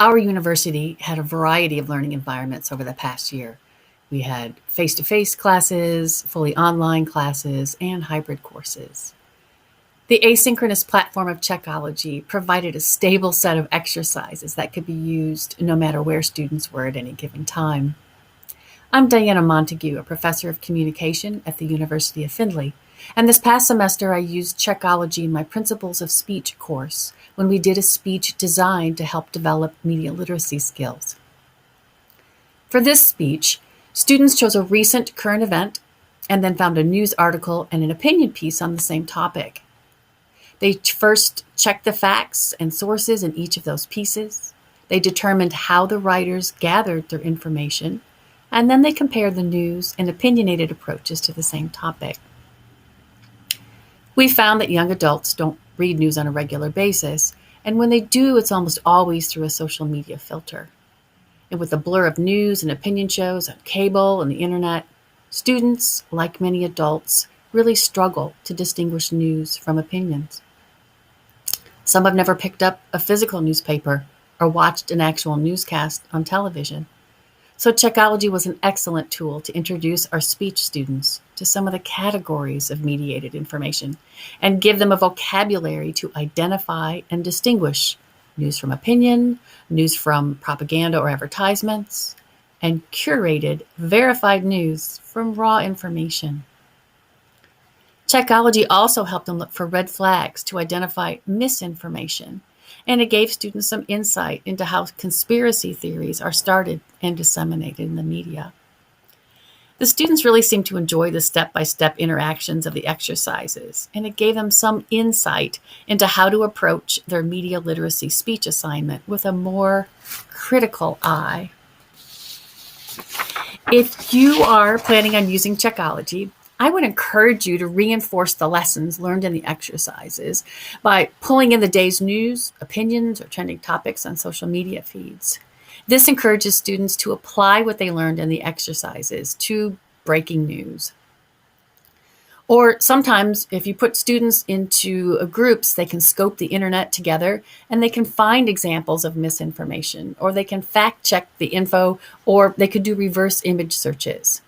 Our university had a variety of learning environments over the past year. We had face-to-face classes, fully online classes, and hybrid courses. The asynchronous platform of Checkology provided a stable set of exercises that could be used no matter where students were at any given time. I'm Diana Montague, a professor of communication at the University of Findlay, and this past semester I used Checkology in my Principles of Speech course when we did a speech designed to help develop media literacy skills. For this speech, students chose a recent current event and then found a news article and an opinion piece on the same topic. They first checked the facts and sources in each of those pieces. They determined how the writers gathered their information, and then they compared the news and opinionated approaches to the same topic. We found that young adults don't read news on a regular basis, and when they do, it's almost always through a social media filter. And with the blur of news and opinion shows on cable and the internet, students, like many adults, really struggle to distinguish news from opinions. Some have never picked up a physical newspaper or watched an actual newscast on television. So Checkology was an excellent tool to introduce our speech students to some of the categories of mediated information and give them a vocabulary to identify and distinguish news from opinion, news from propaganda or advertisements, and curated, verified news from raw information. Checkology also helped them look for red flags to identify misinformation, and it gave students some insight into how conspiracy theories are started and disseminated in the media. The students really seemed to enjoy the step-by-step interactions of the exercises, and it gave them some insight into how to approach their media literacy speech assignment with a more critical eye. If you are planning on using Checkology, I would encourage you to reinforce the lessons learned in the exercises by pulling in the day's news, opinions, or trending topics on social media feeds. This encourages students to apply what they learned in the exercises to breaking news. Or sometimes, if you put students into groups, they can scope the internet together and they can find examples of misinformation, or they can fact check the info, or they could do reverse image searches.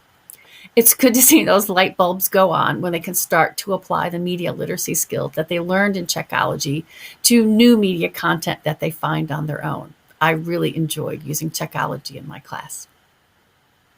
It's good to see those light bulbs go on when they can start to apply the media literacy skills that they learned in Checkology to new media content that they find on their own. I really enjoyed using Checkology in my class.